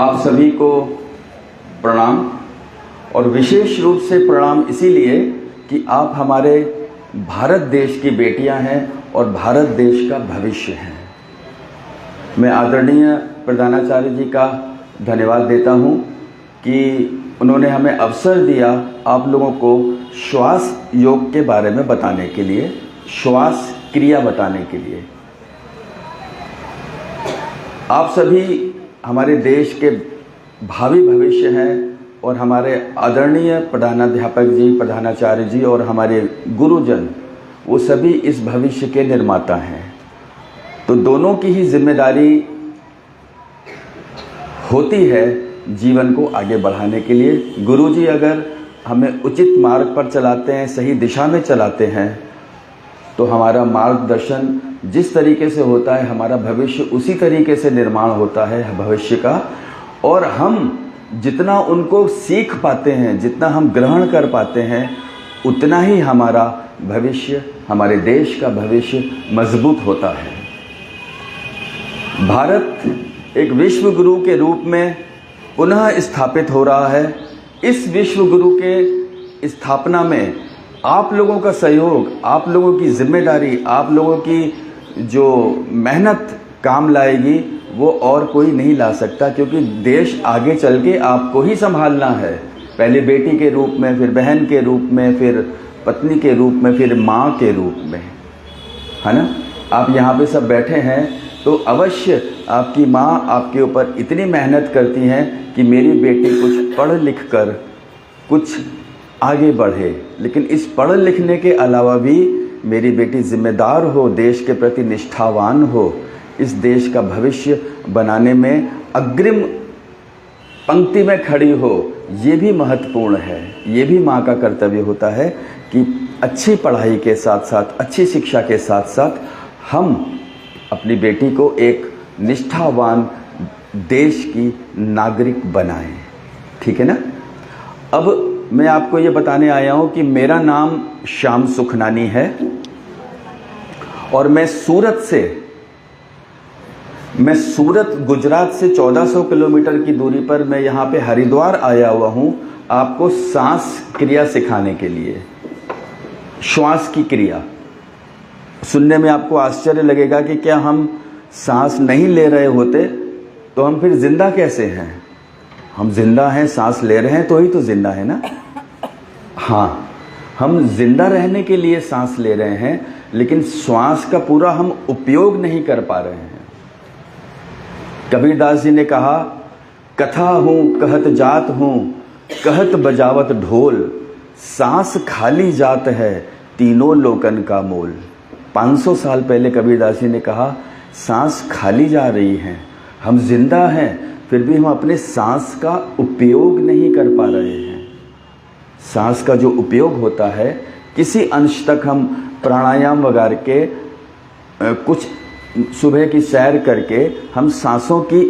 आप सभी को प्रणाम, और विशेष रूप से प्रणाम इसीलिए कि आप हमारे भारत देश की बेटियां हैं और भारत देश का भविष्य हैं। मैं आदरणीय प्रधानाचार्य जी का धन्यवाद देता हूं कि उन्होंने हमें अवसर दिया आप लोगों को श्वास योग के बारे में बताने के लिए, श्वास क्रिया बताने के लिए। आप सभी हमारे देश के भावी भविष्य हैं और हमारे आदरणीय प्रधानाध्यापक जी, प्रधानाचार्य जी और हमारे गुरुजन, वो सभी इस भविष्य के निर्माता हैं। तो दोनों की ही जिम्मेदारी होती है जीवन को आगे बढ़ाने के लिए। गुरुजी अगर हमें उचित मार्ग पर चलाते हैं, सही दिशा में चलाते हैं, तो हमारा मार्गदर्शन जिस तरीके से होता है, हमारा भविष्य उसी तरीके से निर्माण होता है भविष्य का। और हम जितना उनको सीख पाते हैं, जितना हम ग्रहण कर पाते हैं, उतना ही हमारा भविष्य, हमारे देश का भविष्य मजबूत होता है। भारत एक विश्व गुरु के रूप में पुनः स्थापित हो रहा है। इस विश्व गुरु के स्थापना में आप लोगों का सहयोग, आप लोगों की जिम्मेदारी, आप लोगों की जो मेहनत काम लाएगी, वो और कोई नहीं ला सकता, क्योंकि देश आगे चल के आपको ही संभालना है। पहले बेटी के रूप में, फिर बहन के रूप में, फिर पत्नी के रूप में, फिर माँ के रूप में, है ना। आप यहाँ पे सब बैठे हैं तो अवश्य आपकी माँ आपके ऊपर इतनी मेहनत करती हैं कि मेरी बेटी कुछ पढ़ लिख कर कुछ आगे बढ़े। लेकिन इस पढ़ लिखने के अलावा भी मेरी बेटी जिम्मेदार हो, देश के प्रति निष्ठावान हो, इस देश का भविष्य बनाने में अग्रिम पंक्ति में खड़ी हो। ये भी महत्वपूर्ण है। ये भी माँ का कर्तव्य होता है कि अच्छी पढ़ाई के साथ साथ, अच्छी शिक्षा के साथ साथ हम अपनी बेटी को एक निष्ठावान देश की नागरिक बनाएं। ठीक है ना। अब मैं आपको ये बताने आया हूँ कि मेरा नाम श्याम सुखनानी है और मैं सूरत गुजरात से 1400 किलोमीटर की दूरी पर मैं यहाँ पे हरिद्वार आया हुआ हूँ आपको सांस क्रिया सिखाने के लिए। श्वास की क्रिया सुनने में आपको आश्चर्य लगेगा कि क्या हम सांस नहीं ले रहे होते तो हम फिर जिंदा कैसे हैं। हम जिंदा हैं, सांस ले रहे हैं तो ही तो जिंदा है ना। हाँ, हम जिंदा रहने के लिए सांस ले रहे हैं, लेकिन श्वास का पूरा हम उपयोग नहीं कर पा रहे हैं। कबीरदास जी ने कहा, कथा हूँ कहत जात हूँ, कहत बजावत ढोल, सांस खाली जात है तीनों लोकन का मोल। 500 साल पहले कबीरदास जी ने कहा, सांस खाली जा रही है, हम जिंदा हैं, फिर भी हम अपने सांस का उपयोग नहीं कर पा रहे हैं। सांस का जो उपयोग होता है, किसी अंश तक हम प्राणायाम वगैरह के कुछ सुबह की सैर करके हम सांसों की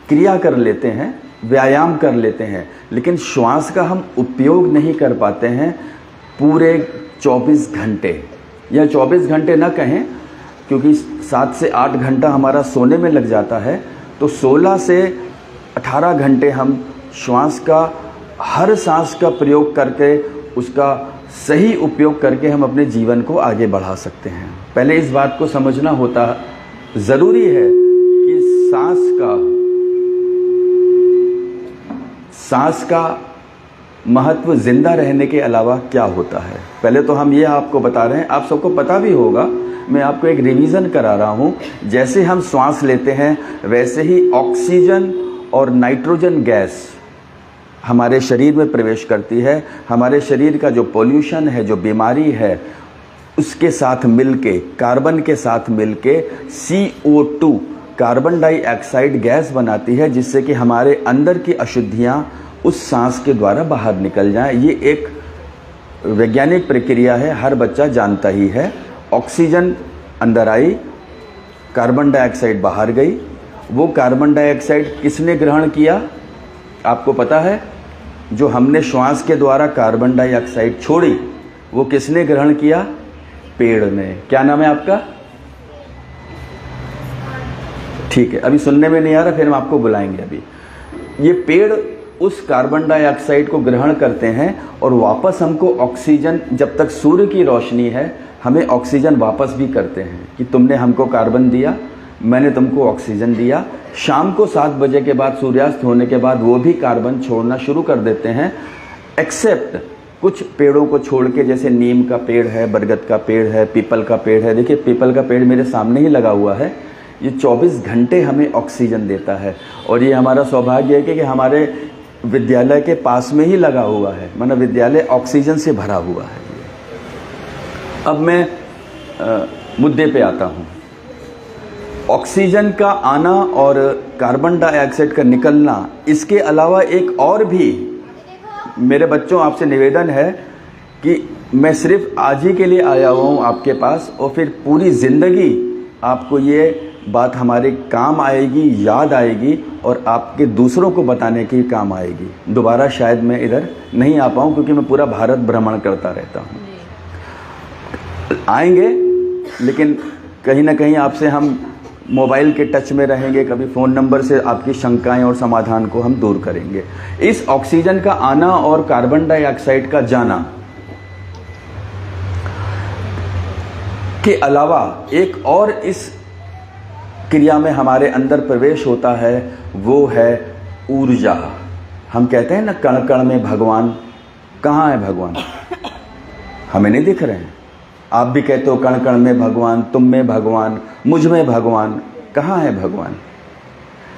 क्रिया कर लेते हैं, व्यायाम कर लेते हैं, लेकिन श्वास का हम उपयोग नहीं कर पाते हैं पूरे 24 घंटे, या 24 घंटे ना कहें, क्योंकि 7 से 8 घंटा हमारा सोने में लग जाता है। तो 16 से 18 घंटे हम श्वास का, हर सांस का प्रयोग करके, उसका सही उपयोग करके हम अपने जीवन को आगे बढ़ा सकते हैं। पहले इस बात को समझना होता ज़रूरी है कि सांस का महत्व जिंदा रहने के अलावा क्या होता है। पहले तो हम ये आपको बता रहे हैं, आप सबको पता भी होगा, मैं आपको एक रिवीजन करा रहा हूँ। जैसे हम श्वास लेते हैं, वैसे ही ऑक्सीजन और नाइट्रोजन गैस हमारे शरीर में प्रवेश करती है। हमारे शरीर का जो पोल्यूशन है, जो बीमारी है, उसके साथ मिलके, कार्बन के साथ मिलके CO2 कार्बन डाइऑक्साइड गैस बनाती है, जिससे कि हमारे अंदर की अशुद्धियाँ उस सांस के द्वारा बाहर निकल जाएं। ये एक वैज्ञानिक प्रक्रिया है, हर बच्चा जानता ही है। ऑक्सीजन अंदर आई, कार्बन डाइऑक्साइड बाहर गई। वो कार्बन डाइऑक्साइड किसने ग्रहण किया आपको पता है? जो हमने श्वास के द्वारा कार्बन डाइऑक्साइड छोड़ी, वो किसने ग्रहण किया? पेड़ ने। क्या नाम है आपका? ठीक है, अभी सुनने में नहीं आ रहा, फिर हम आपको बुलाएंगे। अभी ये पेड़ उस कार्बन डाइऑक्साइड को ग्रहण करते हैं और वापस हमको ऑक्सीजन, जब तक सूर्य की रोशनी है हमें ऑक्सीजन वापस भी करते हैं कि तुमने हमको कार्बन दिया, मैंने तुमको ऑक्सीजन दिया। शाम को 7 बजे के बाद, सूर्यास्त होने के बाद वो भी कार्बन छोड़ना शुरू कर देते हैं, एक्सेप्ट कुछ पेड़ों को छोड़ के, जैसे नीम का पेड़ है, बरगद का पेड़ है, पीपल का पेड़ है। देखिए पीपल का पेड़ मेरे सामने ही लगा हुआ है, ये 24 घंटे हमें ऑक्सीजन देता है। और ये हमारा सौभाग्य है कि हमारे विद्यालय के पास में ही लगा हुआ है, मतलब विद्यालय ऑक्सीजन से भरा हुआ है। अब मैं मुद्दे पे आता हूँ। ऑक्सीजन का आना और कार्बन डाइऑक्साइड का निकलना, इसके अलावा एक और भी मेरे बच्चों आपसे निवेदन है कि मैं सिर्फ आज ही के लिए आया हुआ हूँ आपके पास, और फिर पूरी ज़िंदगी आपको ये बात हमारे काम आएगी, याद आएगी, और आपके दूसरों को बताने की काम आएगी। दोबारा शायद मैं इधर नहीं आ पाऊँ क्योंकि मैं पूरा भारत भ्रमण करता रहता हूँ। आएंगे, लेकिन कहीं ना कहीं आपसे हम मोबाइल के टच में रहेंगे, कभी फ़ोन नंबर से आपकी शंकाएं और समाधान को हम दूर करेंगे। इस ऑक्सीजन का आना और कार्बन डाइऑक्साइड का जाना के अलावा एक और इस क्रिया में हमारे अंदर प्रवेश होता है, वो है ऊर्जा। हम कहते हैं ना, कण कण में भगवान। कहाँ है भगवान? हमें नहीं दिख रहे हैं। आप भी कहते हो कण कण में भगवान, तुम में भगवान, मुझ में भगवान। कहाँ है भगवान?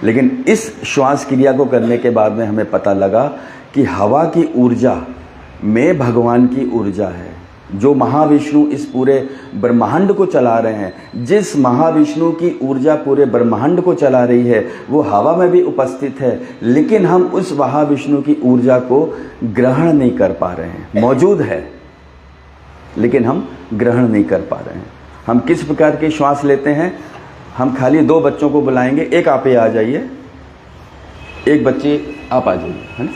लेकिन इस श्वास क्रिया को करने के बाद में हमें पता लगा कि हवा की ऊर्जा में भगवान की ऊर्जा है। जो महाविष्णु इस पूरे ब्रह्मांड को चला रहे हैं, जिस महाविष्णु की ऊर्जा पूरे ब्रह्मांड को चला रही है, वो हवा में भी उपस्थित है, लेकिन हम उस महाविष्णु की ऊर्जा को ग्रहण नहीं कर पा रहे हैं। मौजूद है लेकिन हम ग्रहण नहीं कर पा रहे हैं। हम किस प्रकार की श्वास लेते हैं? हम खाली 2 बच्चों को बुलाएंगे, एक आप ये आ जाइए, एक बच्चे आप आ जाइए, है ना।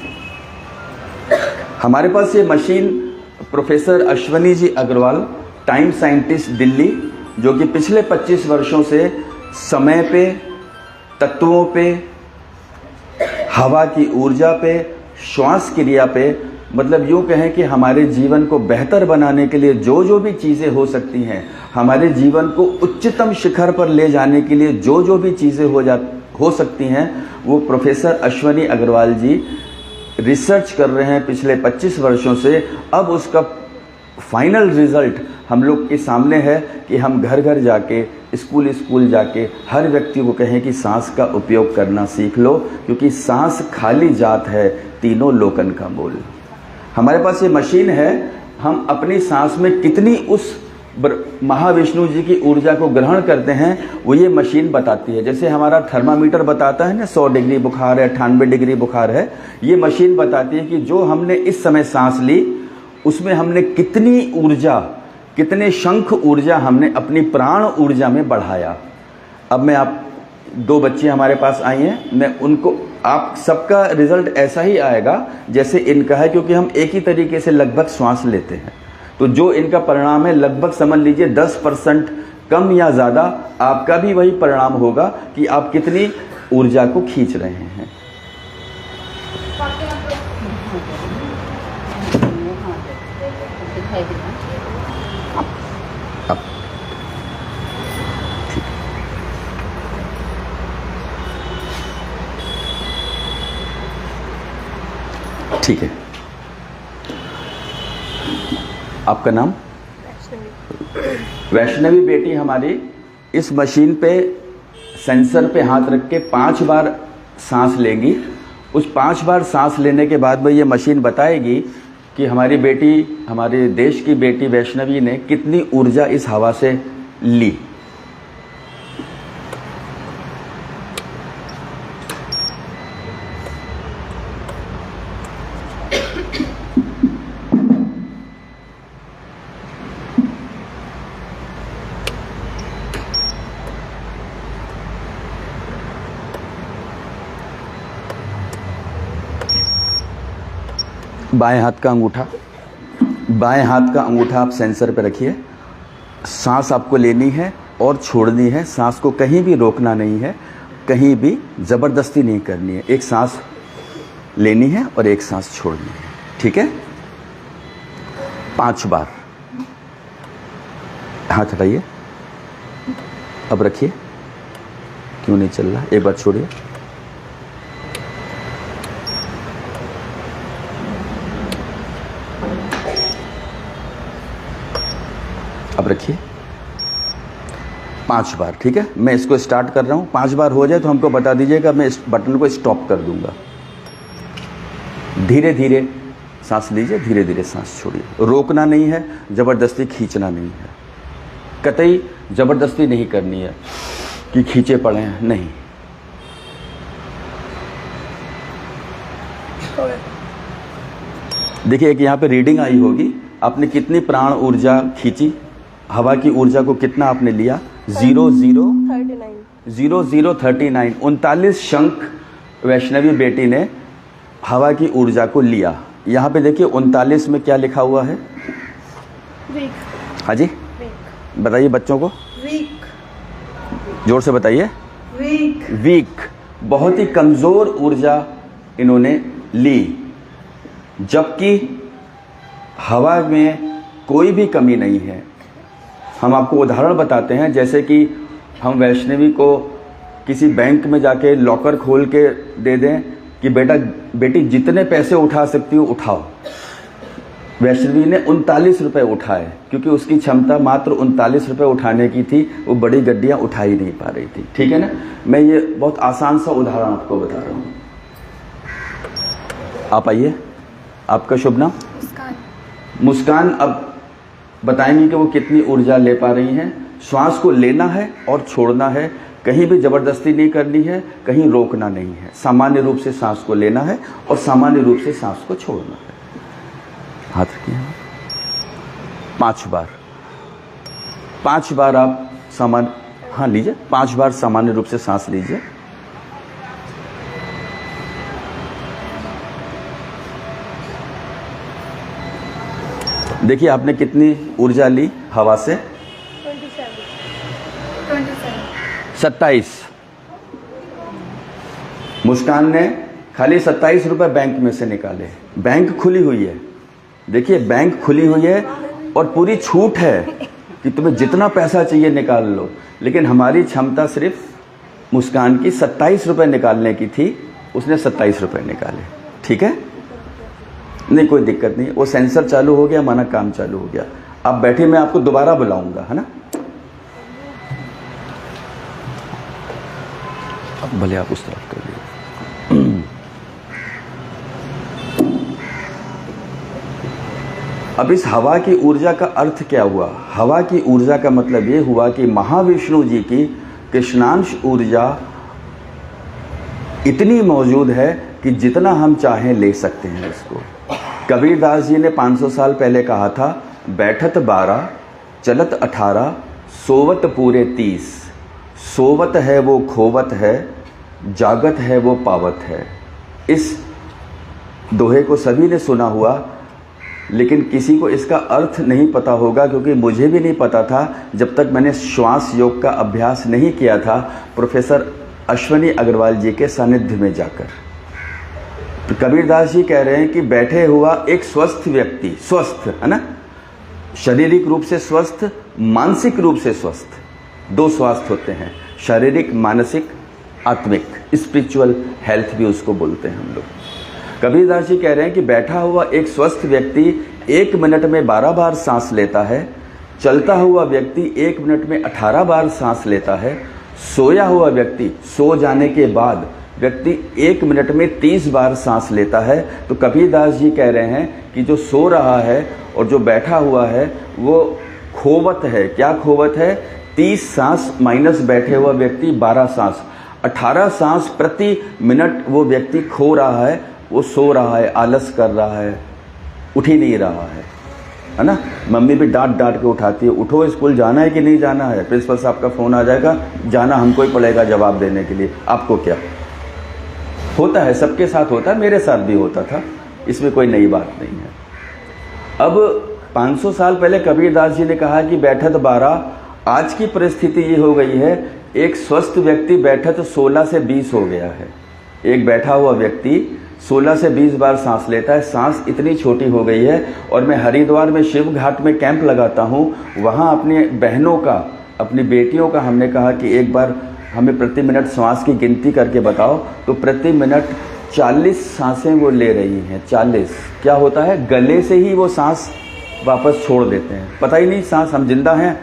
हमारे पास ये मशीन प्रोफेसर अश्वनी जी अग्रवाल, टाइम साइंटिस्ट दिल्ली, जो कि पिछले 25 वर्षों से समय पे, तत्वों पे, हवा की ऊर्जा पे, श्वास क्रिया पे, मतलब यूँ कहें कि हमारे जीवन को बेहतर बनाने के लिए जो जो भी चीज़ें हो सकती हैं, हमारे जीवन को उच्चतम शिखर पर ले जाने के लिए जो जो भी चीज़ें हो सकती हैं, वो प्रोफेसर अश्वनी अग्रवाल जी रिसर्च कर रहे हैं पिछले 25 वर्षों से। अब उसका फाइनल रिजल्ट हम लोग के सामने है कि हम घर घर जाके, स्कूल स्कूल जाके हर व्यक्ति को कहें कि सांस का उपयोग करना सीख लो, क्योंकि सांस खाली जात है, तीनों लोकन का मूल। हमारे पास ये मशीन है, हम अपनी सांस में कितनी उस महाविष्णु जी की ऊर्जा को ग्रहण करते हैं, वो ये मशीन बताती है। जैसे हमारा थर्मामीटर बताता है ना 100 डिग्री बुखार है, 98 डिग्री बुखार है, ये मशीन बताती है कि जो हमने इस समय सांस ली उसमें हमने कितनी ऊर्जा, कितने शंख ऊर्जा हमने अपनी प्राण ऊर्जा में बढ़ाया। अब मैं आप 2 बच्चे हमारे पास आई हैं, मैं उनको, आप सबका रिजल्ट ऐसा ही आएगा जैसे इनका है, क्योंकि हम एक ही तरीके से लगभग श्वास लेते हैं। तो जो इनका परिणाम है, लगभग समझ लीजिए 10% कम या ज़्यादा आपका भी वही परिणाम होगा कि आप कितनी ऊर्जा को खींच रहे हैं। ठीक है, आपका नाम? वैष्णवी बेटी हमारी इस मशीन पे, सेंसर पे हाथ रख के 5 बार सांस लेंगी। उस 5 बार सांस लेने के बाद में ये मशीन बताएगी कि हमारी बेटी, हमारे देश की बेटी वैष्णवी ने कितनी ऊर्जा इस हवा से ली। बाएं हाथ का अंगूठा आप सेंसर पे रखिए। सांस आपको लेनी है और छोड़नी है, सांस को कहीं भी रोकना नहीं है, कहीं भी ज़बरदस्ती नहीं करनी है। एक सांस लेनी है और एक सांस छोड़नी है, ठीक है? 5 बार। हाथ हटाइए, अब रखिए। क्यों नहीं चल रहा? एक बार छोड़िए। अब रखिए। 5 बार, ठीक है? मैं इसको स्टार्ट कर रहा हूं। 5 बार हो जाए तो हमको बता दीजिएगा, मैं इस बटन को स्टॉप कर दूंगा। धीरे धीरे सांस लीजिए, धीरे धीरे सांस छोड़िए। रोकना नहीं है, जबरदस्ती खींचना नहीं है, कतई जबरदस्ती नहीं करनी है कि खींचे पड़े हैं, नहीं। देखिए, एक यहाँ पे रीडिंग आई होगी, आपने कितनी प्राण ऊर्जा खींची, हवा की ऊर्जा को कितना आपने लिया? 0039 39 शंख वैष्णवी बेटी ने हवा की ऊर्जा को लिया। यहाँ पे देखिए 39 में क्या लिखा हुआ है? वीक। हाँ जी, बताइए बच्चों को। वीक, जोर से बताइए। वीक। वीक, बहुत ही कमजोर ऊर्जा इन्होंने ली, जबकि हवा में कोई भी कमी नहीं है। हम आपको उदाहरण बताते हैं, जैसे कि हम वैष्णवी को किसी बैंक में जाके लॉकर खोल के दे दें कि बेटा बेटी जितने पैसे उठा सकती हो उठाओ। वैष्णवी ने 39 रुपये उठाए, क्योंकि उसकी क्षमता मात्र 39 रुपये उठाने की थी, वो बड़ी गड्डियां उठा ही नहीं पा रही थी, ठीक है ना? मैं ये बहुत आसान सा उदाहरण आपको बता रहा हूँ। आप आइए, आपका शुभ नाम? मुस्कान। अब बताएंगी कि वो कितनी ऊर्जा ले पा रही हैं। श्वास को लेना है और छोड़ना है, कहीं भी जबरदस्ती नहीं करनी है, कहीं रोकना नहीं है। सामान्य रूप से सांस को लेना है और सामान्य रूप से सांस को छोड़ना है। हाथ रखिए। 5 बार, 5 बार आप सामान्य, हाँ लीजिए, 5 बार सामान्य रूप से सांस लीजिए। देखिए आपने कितनी ऊर्जा ली हवा से? 27। मुस्कान ने खाली 27 रुपए बैंक में से निकाले। बैंक खुली हुई है, देखिए बैंक खुली हुई है और पूरी छूट है कि तुम्हें जितना पैसा चाहिए निकाल लो, लेकिन हमारी क्षमता सिर्फ मुस्कान की 27 रुपए निकालने की थी, उसने 27 रुपए निकाले, ठीक है? नहीं, कोई दिक्कत नहीं, वो सेंसर चालू हो गया, माना काम चालू हो गया। आप बैठिए, मैं आपको दोबारा बुलाऊंगा, है ना? अब भले आप उस तरफ कर लीजिए। अब इस हवा की ऊर्जा का अर्थ क्या हुआ? हवा की ऊर्जा का मतलब ये हुआ कि महाविष्णु जी की कृष्णांश ऊर्जा इतनी मौजूद है कि जितना हम चाहें ले सकते हैं इसको। कबीरदास जी ने 500 साल पहले कहा था, बैठत 12 चलत 18 सोवत पूरे 30। सोवत है वो खोवत है, जागत है वो पावत है। इस दोहे को सभी ने सुना हुआ, लेकिन किसी को इसका अर्थ नहीं पता होगा, क्योंकि मुझे भी नहीं पता था जब तक मैंने श्वास योग का अभ्यास नहीं किया था प्रोफेसर अश्वनी अग्रवाल जी के सानिध्य में जाकर। तो कबीरदास जी कह रहे हैं कि बैठे हुआ एक स्वस्थ व्यक्ति, स्वस्थ है ना, शारीरिक रूप से स्वस्थ, मानसिक रूप से स्वस्थ, 2 स्वास्थ्य होते हैं, शारीरिक, मानसिक, आत्मिक, स्पिरिचुअल हेल्थ भी उसको बोलते हैं हम लोग। कबीरदास जी कह रहे हैं कि बैठा हुआ एक स्वस्थ व्यक्ति 1 मिनट में 12 बार सांस लेता है, चलता हुआ व्यक्ति 1 मिनट में 18 बार सांस लेता है, सोया हुआ व्यक्ति, सो जाने के बाद व्यक्ति 1 मिनट में 30 बार सांस लेता है। तो कबीरदास जी कह रहे हैं कि जो सो रहा है और जो बैठा हुआ है वो खोवत है। क्या खोवत है? 30 सांस माइनस बैठे हुआ व्यक्ति 12 सांस, 18 सांस प्रति मिनट वो व्यक्ति खो रहा है, वो सो रहा है, आलस कर रहा है, उठ ही नहीं रहा है ना? मम्मी भी डांट डांट के उठाती है, उठो स्कूल जाना है कि नहीं जाना है, प्रिंसिपल साहब का फ़ोन आ जाएगा, जाना हमको ही पड़ेगा जवाब देने के लिए, आपको क्या। होता है, सबके साथ होता है, मेरे साथ भी होता था, इसमें कोई नई बात नहीं है। अब 500 साल पहले कबीरदास जी ने कहा कि बैठत 12, आज की परिस्थिति ये हो गई है, एक स्वस्थ व्यक्ति बैठत 16 से 20 हो गया है। एक बैठा हुआ व्यक्ति 16 से 20 बार सांस लेता है। सांस इतनी छोटी हो गई है। और मैं हरिद्वार में शिव घाट में कैंप लगाता हूँ, वहाँ अपनी बहनों का, अपनी बेटियों का हमने कहा कि एक बार हमें प्रति मिनट श्वास की गिनती करके बताओ, तो प्रति मिनट 40 सांसें वो ले रही हैं। 40। क्या होता है, गले से ही वो सांस वापस छोड़ देते हैं, पता ही नहीं सांस, हम जिंदा हैं,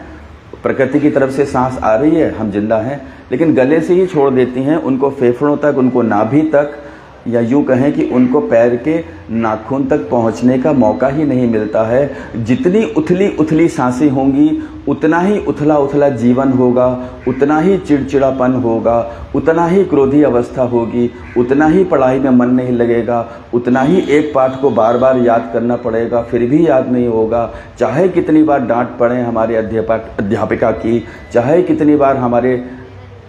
प्रकृति की तरफ से सांस आ रही है, हम जिंदा हैं, लेकिन गले से ही छोड़ देती हैं। उनको फेफड़ों तक, उनको नाभि तक, या यूँ कहें कि उनको पैर के नाखून तक पहुंचने का मौका ही नहीं मिलता है। जितनी उथली उथली सांसें होंगी उतना ही उथला उथला जीवन होगा, उतना ही चिड़चिड़ापन होगा, उतना ही क्रोधी अवस्था होगी, उतना ही पढ़ाई में मन नहीं लगेगा, उतना ही एक पाठ को बार बार याद करना पड़ेगा, फिर भी याद नहीं होगा। चाहे कितनी बार डांट पड़े हमारे अध्यापिका की, चाहे कितनी बार हमारे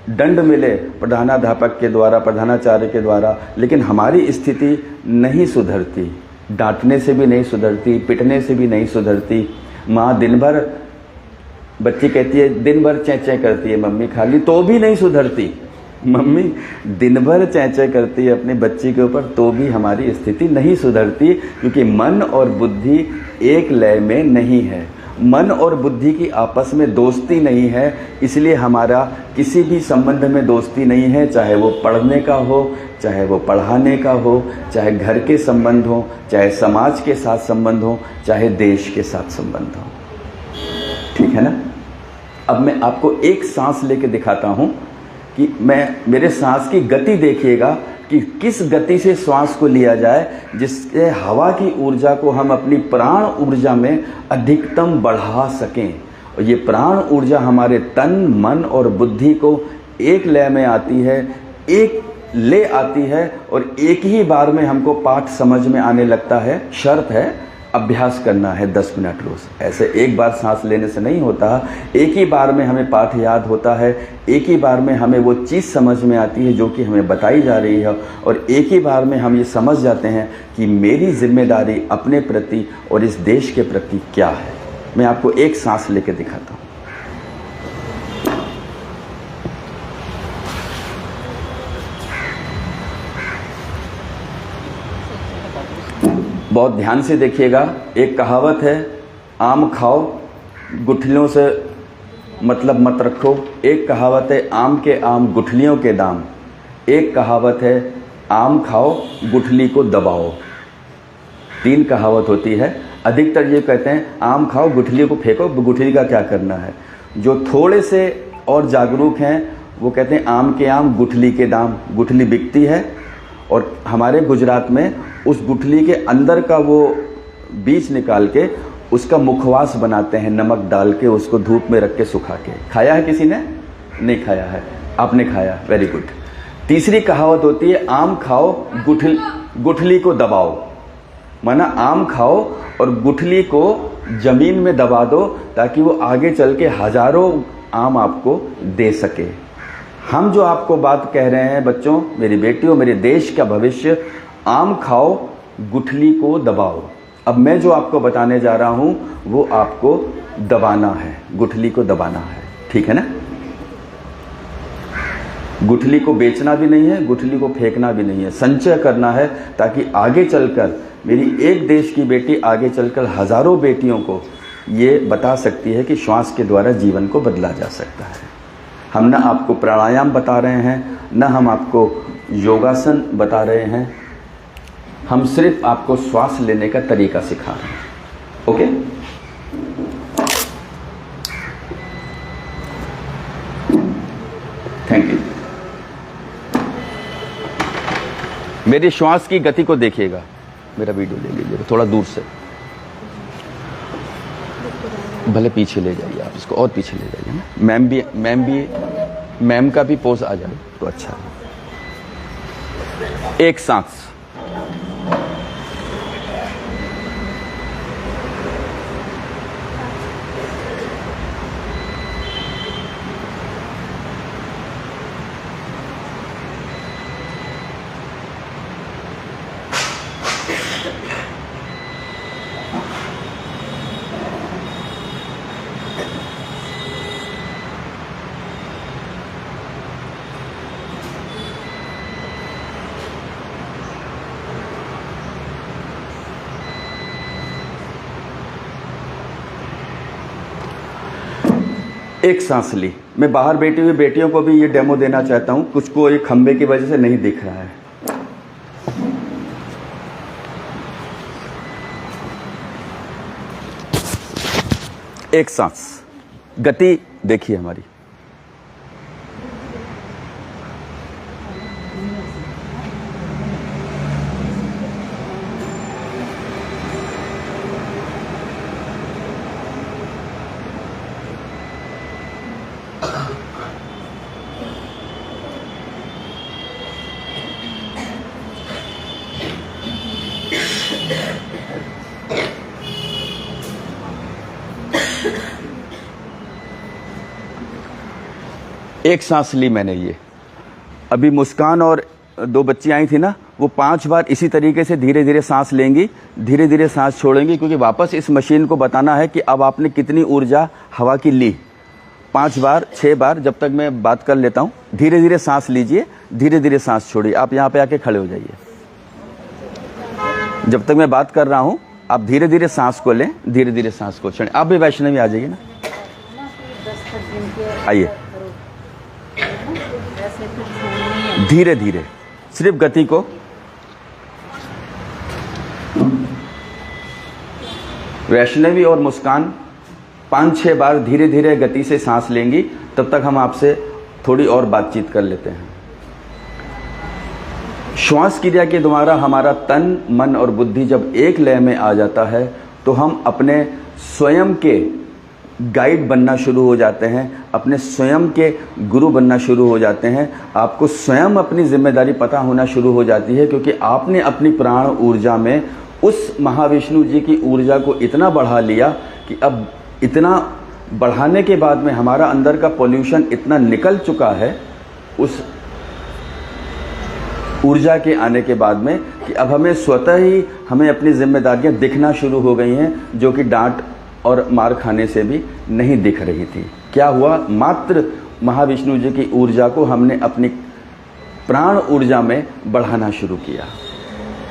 दंड मिले प्रधानाध्यापक के द्वारा, प्रधानाचार्य के द्वारा, लेकिन हमारी स्थिति नहीं सुधरती। डांटने से भी नहीं सुधरती, पिटने से भी नहीं सुधरती। माँ दिन भर, बच्ची कहती है दिन भर चैं चैं करती है मम्मी खाली, तो भी नहीं सुधरती। मम्मी दिन भर चैं चैं करती है अपनी बच्ची के ऊपर, तो भी हमारी स्थिति नहीं सुधरती, क्योंकि मन और बुद्धि एक लय में नहीं है। मन और बुद्धि की आपस में दोस्ती नहीं है, इसलिए हमारा किसी भी संबंध में दोस्ती नहीं है, चाहे वो पढ़ने का हो, चाहे वो पढ़ाने का हो, चाहे घर के संबंध हो, चाहे समाज के साथ संबंध हो, चाहे देश के साथ संबंध हो। ठीक है ना। अब मैं आपको एक सांस लेके दिखाता हूं कि मेरे सांस की गति देखिएगा कि किस गति से श्वास को लिया जाए, जिससे हवा की ऊर्जा को हम अपनी प्राण ऊर्जा में अधिकतम बढ़ा सकें। और ये प्राण ऊर्जा हमारे तन, मन और बुद्धि को एक लय में आती है, एक ले आती है, और एक ही बार में हमको पाठ समझ में आने लगता है। शर्त है, अभ्यास करना है 10 मिनट रोज। ऐसे एक बार सांस लेने से नहीं होता। एक ही बार में हमें पाठ याद होता है, एक ही बार में हमें वो चीज़ समझ में आती है जो कि हमें बताई जा रही है, और एक ही बार में हम ये समझ जाते हैं कि मेरी जिम्मेदारी अपने प्रति और इस देश के प्रति क्या है। मैं आपको एक सांस लेके दिखाता हूँ। बहुत ध्यान से देखिएगा। एक कहावत है, आम खाओ गुठलियों से मतलब मत रखो। एक कहावत है, आम के आम गुठलियों के दाम। एक कहावत है, आम खाओ गुठली को दबाओ। 3 कहावत होती है। अधिकतर ये कहते हैं आम खाओ गुठली को फेंको, गुठली का क्या करना है। जो थोड़े से और जागरूक हैं वो कहते हैं आम के आम गुठली के दाम। गुठली बिकती है, और हमारे गुजरात में उस गुठली के अंदर का वो बीज निकाल के उसका मुखवास बनाते हैं, नमक डाल के उसको धूप में रख के सुखा के। खाया है किसी ने? नहीं खाया है, आपने खाया, वेरी गुड। तीसरी कहावत होती है, आम खाओ गुठली को दबाओ। माना आम खाओ और गुठली को जमीन में दबा दो, ताकि वो आगे चल के हजारों आम आपको दे सके। हम जो आपको बात कह रहे हैं बच्चों, मेरी बेटियों, मेरे देश का भविष्य, आम खाओ गुठली को दबाओ। अब मैं जो आपको बताने जा रहा हूं वो आपको दबाना है, गुठली को दबाना है। ठीक है ना। गुठली को बेचना भी नहीं है, गुठली को फेंकना भी नहीं है, संचय करना है, ताकि आगे चलकर मेरी एक देश की बेटी आगे चलकर हजारों बेटियों को ये बता सकती है कि श्वास के द्वारा जीवन को बदला जा सकता है। हम ना आपको प्राणायाम बता रहे हैं, ना हम आपको योगासन बता रहे हैं, हम सिर्फ आपको श्वास लेने का तरीका सिखा रहे हैं। ओके। Thank you. मेरी श्वास की गति को देखिएगा। मेरा वीडियो ले लीजिएगा थोड़ा दूर से, भले पीछे ले जाइए आप इसको, और पीछे ले जाइए ना। मैम का भी पोज आ जाए तो अच्छा है। एक सांस, एक सांस ली। मैं बाहर बैठी हुई बेटियों को भी ये डेमो देना चाहता हूँ, कुछ को एक खंबे की वजह से नहीं दिख रहा है। एक सांस, गति देखिए हमारी। एक सांस ली मैंने। ये अभी मुस्कान और दो बच्ची आई थी ना, वो 5 बार इसी तरीके से धीरे धीरे सांस लेंगी, धीरे धीरे सांस छोड़ेंगी, क्योंकि वापस इस मशीन को बताना है कि अब आपने कितनी ऊर्जा हवा की ली। 5 बार 6 बार, जब तक मैं बात कर लेता हूँ। धीरे धीरे सांस लीजिए, धीरे धीरे सांस छोड़िए। आप यहाँ पे आके खड़े हो जाइए। जब तक मैं बात कर रहा हूँ आप धीरे धीरे सांस को लें, धीरे धीरे सांस को छोड़ें। आप भी वैष्णवी आ जाइए ना, आइए। धीरे धीरे सिर्फ गति को। वैष्णवी और मुस्कान 5-6 बार धीरे धीरे गति से सांस लेंगी, तब तक हम आपसे थोड़ी और बातचीत कर लेते हैं। श्वास क्रिया के द्वारा हमारा तन, मन और बुद्धि जब एक लय में आ जाता है तो हम अपने स्वयं के गाइड बनना शुरू हो जाते हैं, अपने स्वयं के गुरु बनना शुरू हो जाते हैं। आपको स्वयं अपनी जिम्मेदारी पता होना शुरू हो जाती है, क्योंकि आपने अपनी प्राण ऊर्जा में उस महाविष्णु जी की ऊर्जा को इतना बढ़ा लिया कि अब इतना बढ़ाने के बाद में हमारा अंदर का पॉल्यूशन इतना निकल चुका है उस ऊर्जा के आने के बाद में, कि अब हमें स्वतः ही हमें अपनी जिम्मेदारियां दिखना शुरू हो गई हैं, जो कि डांट और मार खाने से भी नहीं दिख रही थी। क्या हुआ? मात्र महाविष्णु जी की ऊर्जा को हमने अपनी प्राण ऊर्जा में बढ़ाना शुरू किया।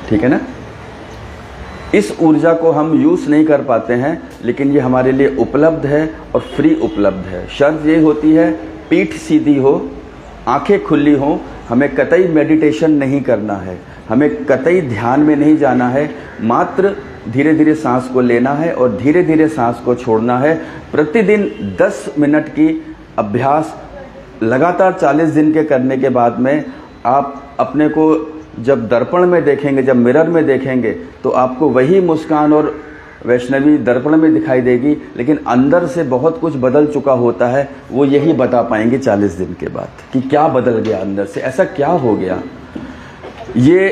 ठीक है ना? इस ऊर्जा को हम यूज़ नहीं कर पाते हैं, लेकिन ये हमारे लिए उपलब्ध है और फ्री उपलब्ध है। शर्त ये होती है पीठ सीधी हो, आंखें खुली हो, हमें कतई मेडिटेशन नहीं करना है, हमें कतई ध्यान में नहीं जाना है, मात्र धीरे धीरे सांस को लेना है और धीरे धीरे सांस को छोड़ना है। प्रतिदिन 10 मिनट की अभ्यास लगातार 40 दिन के करने के बाद में आप अपने को जब दर्पण में देखेंगे, जब मिरर में देखेंगे, तो आपको वही मुस्कान और वैष्णवी दर्पण में दिखाई देगी, लेकिन अंदर से बहुत कुछ बदल चुका होता है। वो यही बता पाएंगे 40 दिन के बाद कि क्या बदल गया अंदर से, ऐसा क्या हो गया। ये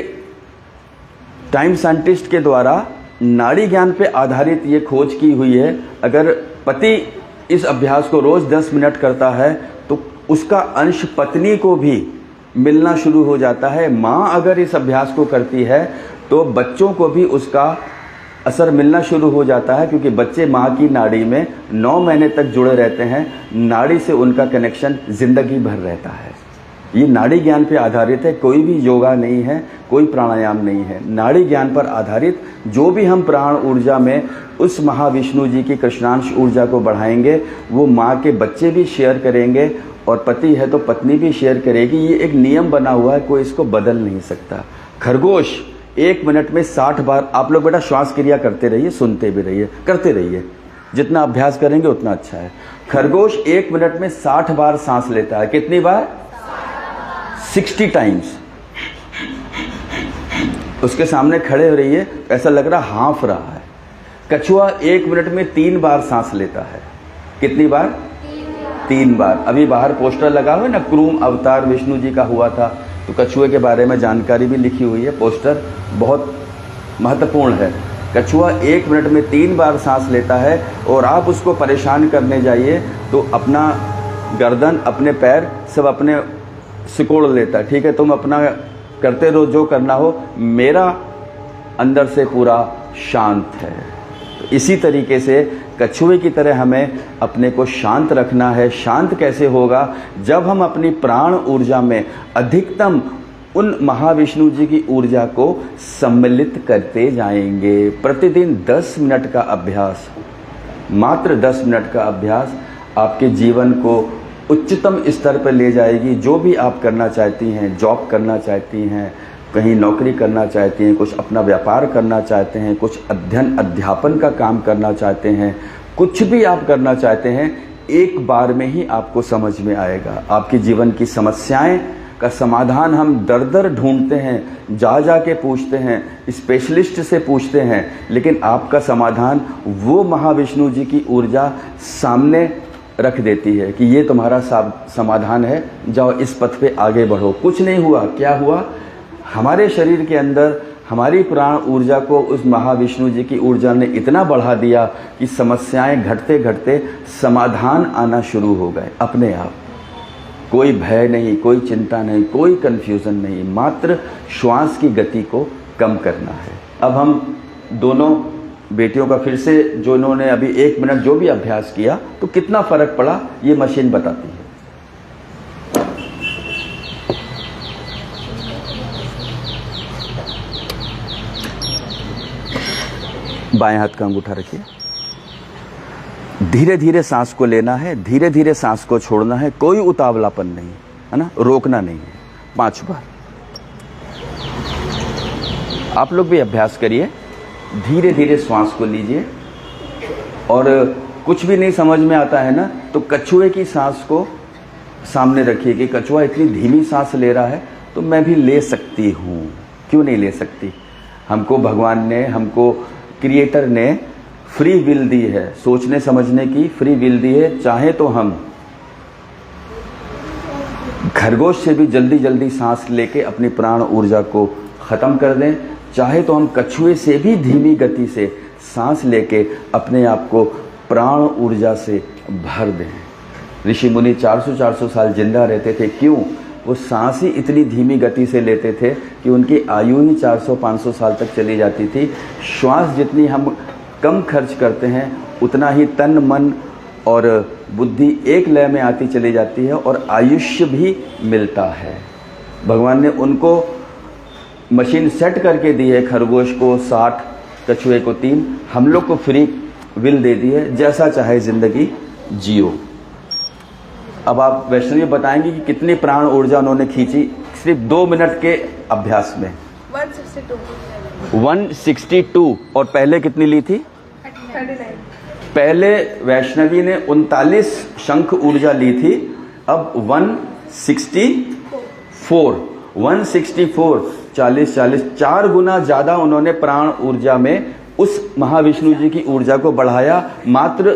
टाइम साइंटिस्ट के द्वारा नाड़ी ज्ञान पे आधारित ये खोज की हुई है। अगर पति इस अभ्यास को रोज 10 मिनट करता है तो उसका अंश पत्नी को भी मिलना शुरू हो जाता है। माँ अगर इस अभ्यास को करती है तो बच्चों को भी उसका असर मिलना शुरू हो जाता है, क्योंकि बच्चे माँ की नाड़ी में 9 महीने तक जुड़े रहते हैं। नाड़ी से उनका कनेक्शन जिंदगी भर रहता है। ये नाड़ी ज्ञान पे आधारित है, कोई भी योगा नहीं है, कोई प्राणायाम नहीं है। नाड़ी ज्ञान पर आधारित जो भी हम प्राण ऊर्जा में उस महाविष्णु जी की कृष्णांश ऊर्जा को बढ़ाएंगे, वो माँ के बच्चे भी शेयर करेंगे और पति है तो पत्नी भी शेयर करेगी। ये एक नियम बना हुआ है, कोई इसको बदल नहीं सकता। खरगोश 1 मिनट में 60 बार, आप लोग बेटा श्वास क्रिया करते रहिए, सुनते भी रहिए, करते रहिए, जितना अभ्यास करेंगे उतना अच्छा है। खरगोश 1 मिनट में 60 बार सांस लेता है। कितनी बार? 60 टाइम्स। उसके सामने खड़े हो रही है, ऐसा लग रहा हाँफ रहा है। कछुआ 1 मिनट में 3 बार सांस लेता है। कितनी बार? 3 बार। अभी बाहर पोस्टर लगा हुआ है ना, क्रूम अवतार विष्णु जी का हुआ था, तो कछुए के बारे में जानकारी भी लिखी हुई है। पोस्टर बहुत महत्वपूर्ण है। कछुआ 1 मिनट में 3 बार सांस लेता है, और आप उसको परेशान करने जाइए तो अपना गर्दन, अपने पैर सब अपने सिकोड़ लेता है। ठीक है, तुम अपना करते रहो जो करना हो, मेरा अंदर से पूरा शांत है। तो इसी तरीके से कछुए की तरह हमें अपने को शांत रखना है। शांत कैसे होगा? जब हम अपनी प्राण ऊर्जा में अधिकतम उन महाविष्णु जी की ऊर्जा को सम्मिलित करते जाएंगे। प्रतिदिन 10 मिनट का अभ्यास, मात्र 10 मिनट का अभ्यास आपके जीवन को उच्चतम स्तर पर ले जाएगी। जो भी आप करना चाहती हैं, जॉब करना चाहती हैं, कहीं नौकरी करना चाहती हैं, कुछ अपना व्यापार करना चाहते हैं, कुछ अध्ययन अध्यापन का काम करना चाहते हैं, कुछ भी आप करना चाहते हैं, एक बार में ही आपको समझ में आएगा। आपके जीवन की समस्याएं का समाधान हम दर दर ढूंढते हैं, जा के पूछते हैं, स्पेशलिस्ट से पूछते हैं, लेकिन आपका समाधान वो महाविष्णु जी की ऊर्जा सामने रख देती है कि ये तुम्हारा समाधान है, जाओ इस पथ पे आगे बढ़ो। कुछ नहीं हुआ, क्या हुआ? हमारे शरीर के अंदर हमारी प्राण ऊर्जा को उस महाविष्णु जी की ऊर्जा ने इतना बढ़ा दिया कि समस्याएं घटते घटते समाधान आना शुरू हो गए अपने आप। कोई भय नहीं, कोई चिंता नहीं, कोई कन्फ्यूज़न नहीं, मात्र श्वास की गति को कम करना है। अब हम दोनों बेटियों का फिर से, जो इन्होंने अभी 1 मिनट जो भी अभ्यास किया, तो कितना फ़र्क पड़ा ये मशीन बताती है। बाएं हाथ का अंगूठा रखिए। धीरे धीरे सांस को लेना है, धीरे धीरे सांस को छोड़ना है, कोई उतावलापन नहीं है ना, रोकना नहीं है। 5 बार आप लोग भी अभ्यास करिए। धीरे धीरे श्वास को लीजिए, और कुछ भी नहीं समझ में आता है ना, तो कछुए की सांस को सामने रखिए कि कछुआ इतनी धीमी सांस ले रहा है तो मैं भी ले सकती हूँ, क्यों नहीं ले सकती? हमको भगवान ने, हमको क्रिएटर ने फ्री विल दी है, सोचने समझने की फ्री विल दी है। चाहे तो हम खरगोश से भी जल्दी जल्दी सांस लेके अपनी प्राण ऊर्जा को ख़त्म कर दें, चाहे तो हम कछुए से भी धीमी गति से सांस लेके अपने आप को प्राण ऊर्जा से भर दें। ऋषि मुनि 400-400 साल जिंदा रहते थे, क्यों? वो सांस ही इतनी धीमी गति से लेते थे कि उनकी आयु ही 400-500 साल तक चली जाती थी। श्वास जितनी हम कम खर्च करते हैं, उतना ही तन, मन और बुद्धि एक लय में आती चली जाती है और आयुष्य भी मिलता है। भगवान ने उनको मशीन सेट करके दी है, खरगोश को 60, कछुए को 3, हम लोग को फ्री विल दे दी है, जैसा चाहे ज़िंदगी जियो। अब आप वैष्णवी बताएंगे कि कितनी प्राण ऊर्जा उन्होंने खींची सिर्फ 2 मिनट के अभ्यास में। 162। और पहले कितनी ली थी? 39। पहले वैष्णवी ने 39 शंख ऊर्जा ली थी, अब 164 40 4 गुना ज्यादा उन्होंने प्राण ऊर्जा में उस महाविष्णु जी की ऊर्जा को बढ़ाया। मात्र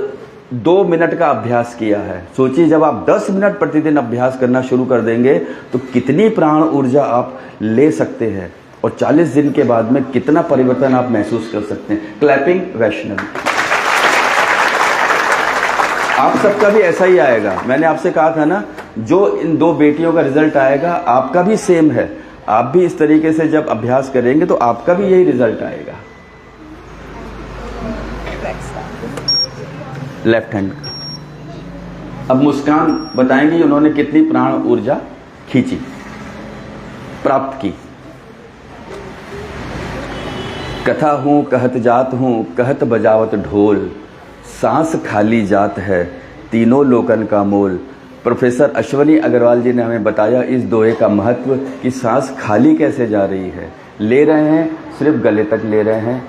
2 मिनट का अभ्यास किया है। सोचिए, जब आप 10 मिनट प्रतिदिन अभ्यास करना शुरू कर देंगे तो कितनी प्राण ऊर्जा आप ले सकते हैं, और 40 दिन के बाद में कितना परिवर्तन आप महसूस कर सकते हैं। क्लैपिंग वैष्णवी। आप सबका भी ऐसा ही आएगा। मैंने आपसे कहा था ना, जो इन 2 बेटियों का रिजल्ट आएगा आपका भी सेम है। आप भी इस तरीके से जब अभ्यास करेंगे तो आपका भी यही रिजल्ट आएगा। Left hand. अब मुस्कान बताएंगी उन्होंने कितनी प्राण ऊर्जा खींची, प्राप्त की। कथा हूं कहत जात हूं, कहत बजावत ढोल, सांस खाली जात है, तीनों लोकन का मोल। प्रोफेसर अश्वनी अग्रवाल जी ने हमें बताया इस दोहे का महत्व कि सांस खाली कैसे जा रही है। ले रहे हैं, सिर्फ गले तक ले रहे हैं,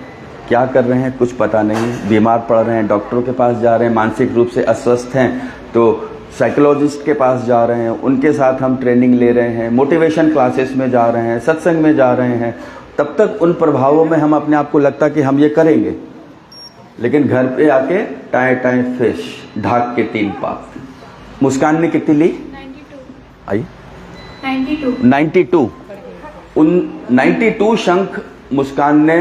क्या कर रहे हैं कुछ पता नहीं। बीमार पड़ रहे हैं, डॉक्टरों के पास जा रहे हैं, मानसिक रूप से अस्वस्थ हैं तो साइकोलॉजिस्ट के पास जा रहे हैं, उनके साथ हम ट्रेनिंग ले रहे हैं, मोटिवेशन क्लासेस में जा रहे हैं, सत्संग में जा रहे हैं। तब तक उन प्रभावों में हम अपने आप को लगता कि हम ये करेंगे, लेकिन घर पे आके टाए टाए फिश ढाक के 3 पाप। मुस्कान ने कितनी ली? 92। आई 92। उन 92 शंख मुस्कान ने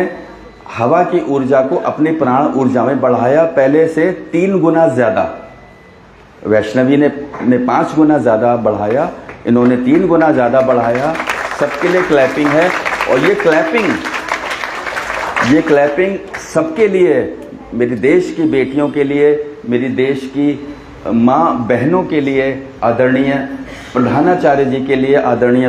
हवा की ऊर्जा को अपनी प्राण ऊर्जा में बढ़ाया, पहले से 3 गुना ज्यादा। वैष्णवी ने 5 गुना ज्यादा बढ़ाया, इन्होंने 3 गुना ज्यादा बढ़ाया। सबके लिए क्लैपिंग है। और ये क्लैपिंग सबके लिए, मेरे देश की बेटियों के लिए, मेरी देश की माँ बहनों के लिए, आदरणीय प्रधानाचार्य जी के लिए, आदरणीय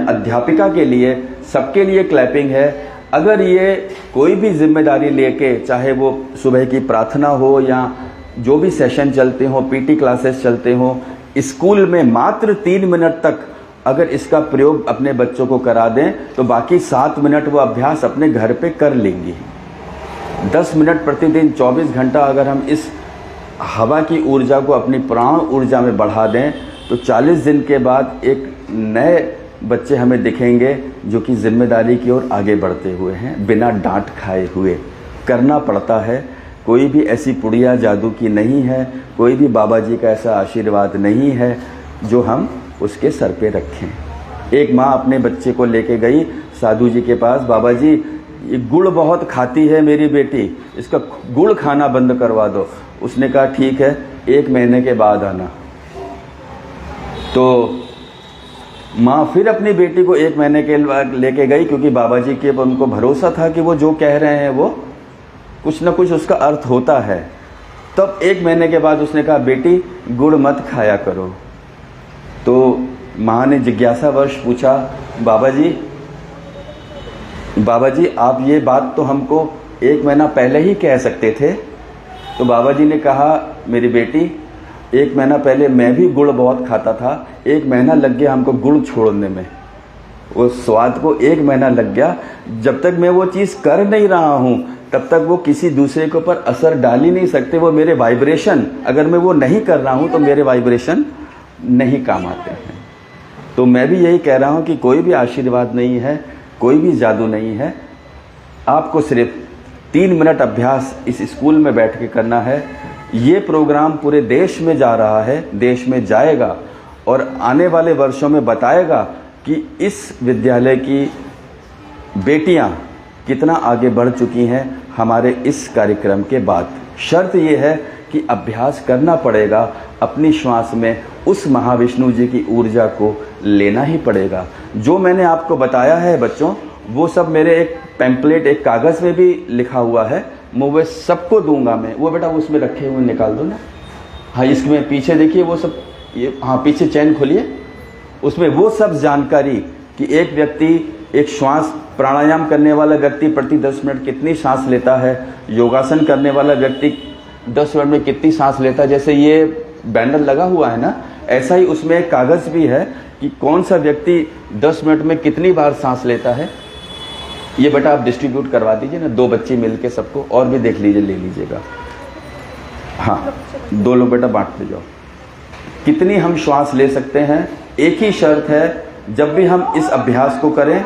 अध्यापिका के लिए, सबके लिए क्लैपिंग है। अगर ये कोई भी जिम्मेदारी लेके, चाहे वो सुबह की प्रार्थना हो या जो भी सेशन चलते हो, पीटी क्लासेस चलते हो, स्कूल में मात्र 3 मिनट तक अगर इसका प्रयोग अपने बच्चों को करा दें तो बाकी 7 मिनट वो अभ्यास अपने घर पे कर लेंगी। 10 मिनट प्रतिदिन 24 घंटा अगर हम इस हवा की ऊर्जा को अपनी प्राण ऊर्जा में बढ़ा दें तो 40 दिन के बाद एक नए बच्चे हमें दिखेंगे जो कि जिम्मेदारी की ओर आगे बढ़ते हुए हैं, बिना डांट खाए हुए। करना पड़ता है, कोई भी ऐसी पुड़िया जादू की नहीं है, कोई भी बाबा जी का ऐसा आशीर्वाद नहीं है जो हम उसके सर पे रखें। एक माँ अपने बच्चे को लेके गई साधु जी के पास, बाबा जी ये गुड़ बहुत खाती है मेरी बेटी, इसका गुड़ खाना बंद करवा दो। उसने कहा ठीक है, 1 महीने के बाद आना। तो माँ फिर अपनी बेटी को 1 महीने के बाद लेके गई, क्योंकि बाबा जी के उनको भरोसा था कि वो जो कह रहे हैं वो कुछ ना कुछ उसका अर्थ होता है। तब 1 महीने के बाद उसने कहा बेटी गुड़ मत खाया करो। तो माँ ने जिज्ञासावश पूछा बाबा जी आप ये बात तो हमको 1 महीना पहले ही कह सकते थे। तो बाबा जी ने कहा मेरी बेटी 1 महीना पहले मैं भी गुड़ बहुत खाता था, 1 महीना लग गया हमको गुड़ छोड़ने में, वो स्वाद को 1 महीना लग गया। जब तक मैं वो चीज़ कर नहीं रहा हूँ तब तक वो किसी दूसरे के ऊपर असर डाल ही नहीं सकते। वो मेरे वाइब्रेशन, अगर मैं वो नहीं कर रहा हूँ तो मेरे वाइब्रेशन नहीं काम आते हैं। तो मैं भी यही कह रहा हूँ कि कोई भी आशीर्वाद नहीं है, कोई भी जादू नहीं है, आपको सिर्फ 3 मिनट अभ्यास इस स्कूल में बैठ के करना है। ये प्रोग्राम पूरे देश में जा रहा है, देश में जाएगा और आने वाले वर्षों में बताएगा कि इस विद्यालय की बेटियां कितना आगे बढ़ चुकी हैं हमारे इस कार्यक्रम के बाद। शर्त ये है कि अभ्यास करना पड़ेगा, अपनी श्वास में उस महाविष्णु जी की ऊर्जा को लेना ही पड़ेगा। जो मैंने आपको बताया है बच्चों, वो सब मेरे एक पैम्पलेट, एक कागज़ में भी लिखा हुआ है, मैं वो सबको दूंगा। मैं वो बेटा उसमें रखे हुए निकाल दो ना। हाँ, इसमें पीछे देखिए वो सब, ये हाँ पीछे चैन खोलिए, उसमें वो सब जानकारी कि एक व्यक्ति, एक श्वास प्राणायाम करने वाला व्यक्ति प्रति 10 मिनट कितनी सांस लेता है, योगासन करने वाला व्यक्ति 10 मिनट में कितनी सांस लेता है। जैसे ये बैनर लगा हुआ है ना, ऐसा ही उसमें एक कागज़ भी है कि कौन सा व्यक्ति 10 मिनट में कितनी बार सांस लेता है। ये बेटा आप डिस्ट्रीब्यूट करवा दीजिए ना, 2 बच्चे मिलके सबको, और भी देख लीजिए, ले लीजिएगा। हाँ 2 लोग बेटा बांटते जाओ। कितनी हम श्वास ले सकते हैं, एक ही शर्त है, जब भी हम इस अभ्यास को करें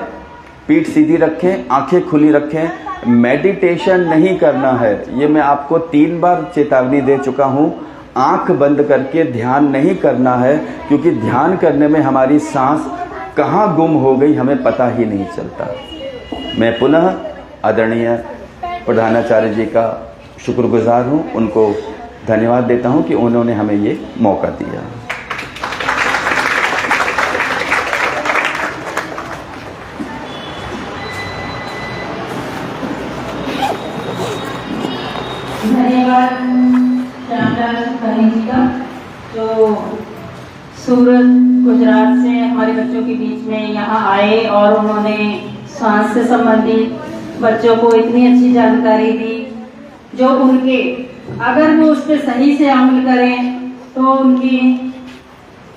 पीठ सीधी रखें, आंखें खुली रखें, मेडिटेशन नहीं करना है। ये मैं आपको 3 बार चेतावनी दे चुका हूँ। आंख बंद करके ध्यान नहीं करना है, क्योंकि ध्यान करने में हमारी सांस कहाँ गुम हो गई हमें पता ही नहीं चलता। मैं पुनः आदरणीय प्रधानाचार्य जी का शुक्रगुजार हूँ, उनको धन्यवाद देता हूँ कि उन्होंने हमें ये मौका दिया। धन्यवाद श्यामलाल सुखानी जी का, जो सूरत गुजरात से हमारे बच्चों के बीच में यहाँ आए और उन्होंने श्वास से संबंधित बच्चों को इतनी अच्छी जानकारी दी, जो उनके अगर वो उस पर सही से अमल करें तो उनकी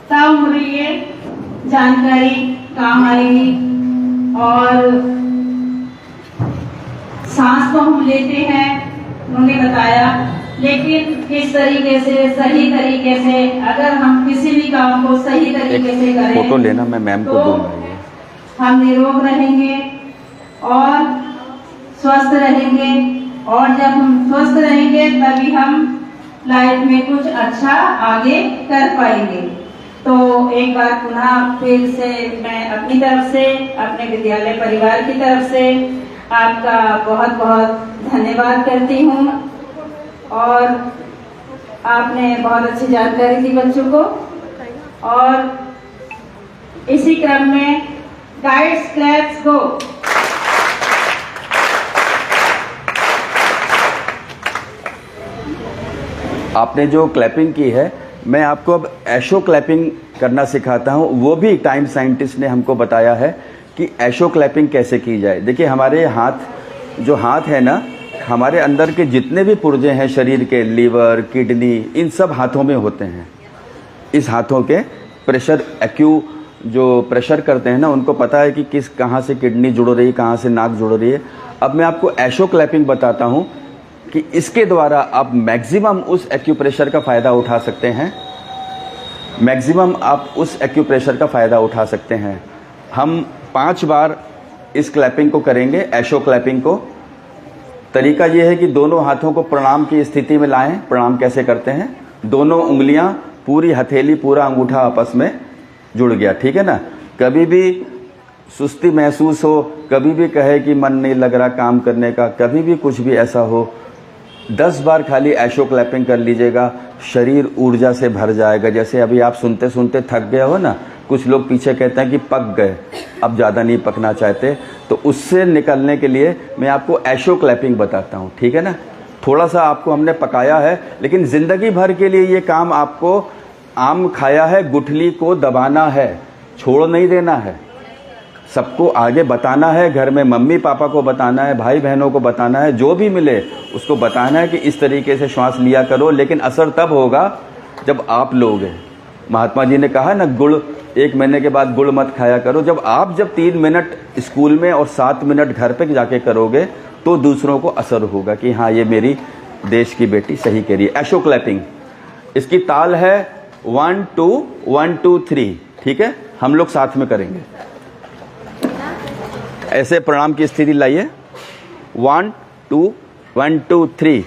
ताउम्र ये जानकारी काम आएगी। और सांस तो हम लेते हैं, उन्होंने बताया, लेकिन किस तरीके से, सही तरीके से अगर हम किसी भी काम को सही तरीके से करें, फोटो लेना, मैं मैम को दूंगा, हम निरोग रहेंगे और स्वस्थ रहेंगे। और जब हम स्वस्थ रहेंगे तभी हम लाइफ में कुछ अच्छा आगे कर पाएंगे। तो एक बार पुनः फिर से मैं अपनी तरफ से, अपने विद्यालय परिवार की तरफ से आपका बहुत बहुत धन्यवाद करती हूँ। और आपने बहुत अच्छी जानकारी दी बच्चों को। और इसी क्रम में गाइड्स क्लैप्स को आपने जो क्लैपिंग की है, मैं आपको अब एशो क्लैपिंग करना सिखाता हूँ। वो भी टाइम साइंटिस्ट ने हमको बताया है कि एशो क्लैपिंग कैसे की जाए। देखिए हमारे हाथ, जो हाथ है ना, हमारे अंदर के जितने भी पुर्जे हैं शरीर के, लीवर, किडनी, इन सब हाथों में होते हैं। इस हाथों के प्रेशर, एक्यू जो प्रेशर करते हैं ना, उनको पता है कि कहाँ से किडनी जुड़ रही है, कहाँ से नाक जुड़ रही है। अब मैं आपको एशो क्लैपिंग बताता हूँ कि इसके द्वारा आप मैक्सिमम उस एक्यूप्रेशर का फ़ायदा उठा सकते हैं। मैक्सिमम आप उस एक्यूप्रेशर का फ़ायदा उठा सकते हैं। हम 5 बार इस क्लैपिंग को करेंगे, एशो क्लैपिंग को। तरीका ये है कि दोनों हाथों को प्रणाम की स्थिति में लाएं। प्रणाम कैसे करते हैं? दोनों उंगलियां, पूरी हथेली, पूरा अंगूठा आपस में जुड़ गया, ठीक है ना। कभी भी सुस्ती महसूस हो, कभी भी कहे कि मन नहीं लग रहा काम करने का, कभी भी कुछ भी ऐसा हो, 10 बार खाली एशो क्लैपिंग कर लीजिएगा। शरीर ऊर्जा से भर जाएगा। जैसे अभी आप सुनते सुनते थक गए हो ना, कुछ लोग पीछे कहते हैं कि पक गए, अब ज़्यादा नहीं पकना चाहते, तो उससे निकलने के लिए मैं आपको एशो क्लैपिंग बताता हूँ, ठीक है ना। थोड़ा सा आपको हमने पकाया है, लेकिन ज़िंदगी भर के लिए ये काम आपको, आम खाया है, गुठली को दबाना है, छोड़ नहीं देना है। सबको आगे बताना है, घर में मम्मी पापा को बताना है, भाई बहनों को बताना है, जो भी मिले उसको बताना है कि इस तरीके से श्वास लिया करो। लेकिन असर तब होगा जब आप लोगे। महात्मा जी ने कहा ना, गुड़ 1 महीने के बाद गुड़ मत खाया करो। जब 3 मिनट स्कूल में और 7 मिनट घर पे जाके करोगे तो दूसरों को असर होगा कि हाँ, ये मेरी देश की बेटी सही कह रही है। एशो क्लैपिंग, इसकी ताल है 1 2 1 2 3, ठीक है। हम लोग साथ में करेंगे। ऐसे प्रणाम की स्थिति लाइए। 1 2 1 2 3,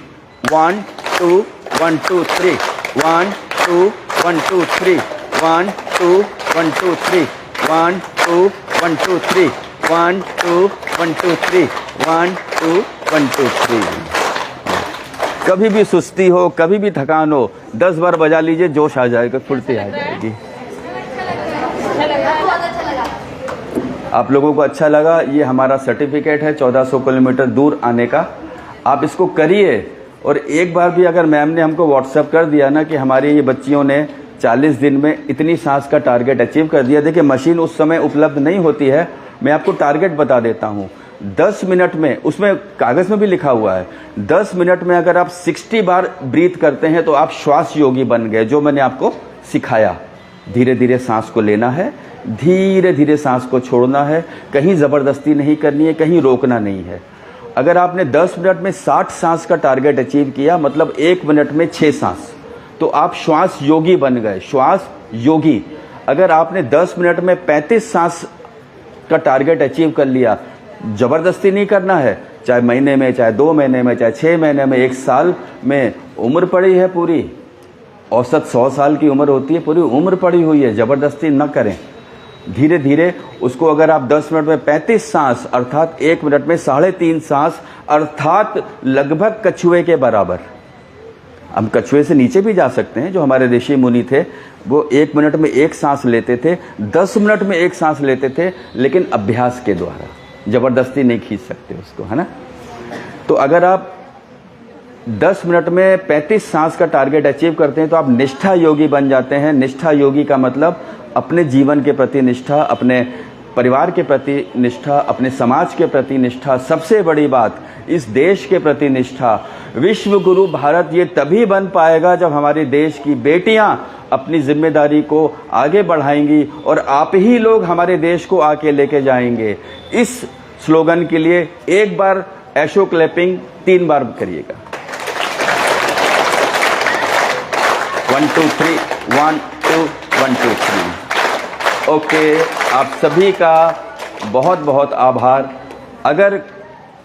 1 2 1 2 3, 1 2 1 2 3, 1 2 1 2 3, 1 2 1 2 3, 1 2 1 2 3, 1 2 1 2 3। कभी भी सुस्ती हो, कभी भी थकान हो, 10 बार बजा लीजिए, जोश आ जाएगा, फुर्ती आ जाएगी। आप लोगों को अच्छा लगा? ये हमारा सर्टिफिकेट है 1400 किलोमीटर दूर आने का। आप इसको करिए। और एक बार भी अगर मैम ने हमको व्हाट्सएप कर दिया ना कि हमारी ये बच्चियों ने 40 दिन में इतनी सांस का टारगेट अचीव कर दिया। देखिए, मशीन उस समय उपलब्ध नहीं होती है, मैं आपको टारगेट बता देता हूँ। 10 मिनट में, उसमें कागज़ में भी लिखा हुआ है, 10 मिनट में अगर आप 60 बार ब्रीथ करते हैं तो आप श्वास योगी बन गए। जो मैंने आपको सिखाया, धीरे धीरे सांस को लेना है, धीरे धीरे सांस को छोड़ना है, कहीं ज़बरदस्ती नहीं करनी है, कहीं रोकना नहीं है। अगर आपने 10 मिनट में 60 सांस का टारगेट अचीव किया, मतलब 1 मिनट में 6 सांस, तो आप श्वास योगी बन गए, श्वास योगी। अगर आपने 10 मिनट में 35 सांस का टारगेट अचीव कर लिया, ज़बरदस्ती नहीं करना है, चाहे महीने में, चाहे 2 महीने में, चाहे 6 महीने में, 1 साल में, उम्र पड़ी है पूरी, औसत 100 साल की उम्र होती है, पूरी उम्र पड़ी हुई है, ज़बरदस्ती न करें। धीरे धीरे उसको अगर आप 10 मिनट में 35 सांस, अर्थात 1 मिनट में 3.5 सांस, अर्थात लगभग कछुए के बराबर। हम कछुए से नीचे भी जा सकते हैं। जो हमारे ऋषि मुनि थे वो 1 मिनट में 1 सांस लेते थे, 10 मिनट में 1 सांस लेते थे, लेकिन अभ्यास के द्वारा, ज़बरदस्ती नहीं खींच सकते उसको, है ना। तो अगर आप 10 मिनट में 35 सांस का टारगेट अचीव करते हैं तो आप निष्ठा योगी बन जाते हैं। निष्ठा योगी का मतलब अपने जीवन के प्रति निष्ठा, अपने परिवार के प्रति निष्ठा, अपने समाज के प्रति निष्ठा, सबसे बड़ी बात इस देश के प्रति निष्ठा। विश्व गुरु भारत ये तभी बन पाएगा जब हमारे देश की बेटियां अपनी जिम्मेदारी को आगे बढ़ाएंगी और आप ही लोग हमारे देश को आके लेके जाएंगे। इस स्लोगन के लिए एक बार एशो क्लैपिंग 3 बार करिएगा। 1 2 3, 1 2 1 2 3। ओके, आप सभी का बहुत बहुत आभार। अगर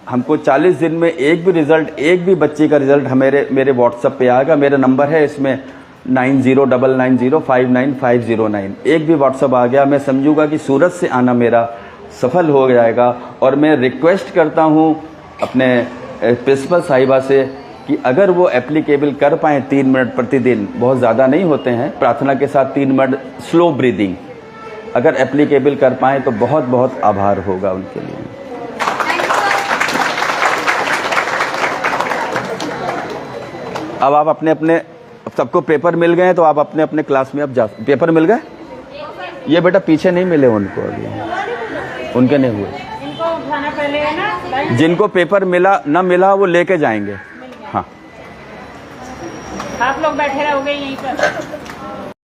हमको 40 दिन में एक भी रिजल्ट, एक भी बच्चे का रिजल्ट मेरे व्हाट्सएप पे आएगा। मेरा नंबर है इसमें 9099059509। एक भी व्हाट्सएप आ गया, मैं समझूंगा कि सूरत से आना मेरा सफल हो जाएगा। और मैं रिक्वेस्ट करता हूँ अपने प्रिंसिपल साहिबा से कि अगर वो एप्लीकेबल कर पाएँ 3 मिनट प्रतिदिन, बहुत ज़्यादा नहीं होते हैं, प्रार्थना के साथ 3 मिनट स्लो ब्रीदिंग अगर एप्लीकेबल कर पाएँ तो बहुत बहुत आभार होगा उनके लिए। अब आप अपने अपने, सबको पेपर मिल गए तो आप अपने अपने क्लास में अब जा। पेपर मिल गए? ये बेटा पीछे नहीं मिले उनको, अभी उनके नहीं हुए। उठाना पहले है ना लाइन जिनको पेपर मिला न मिला वो लेके जाएंगे। मिल गया। हाँ आप लोग बैठे रहोगे यहीं पर।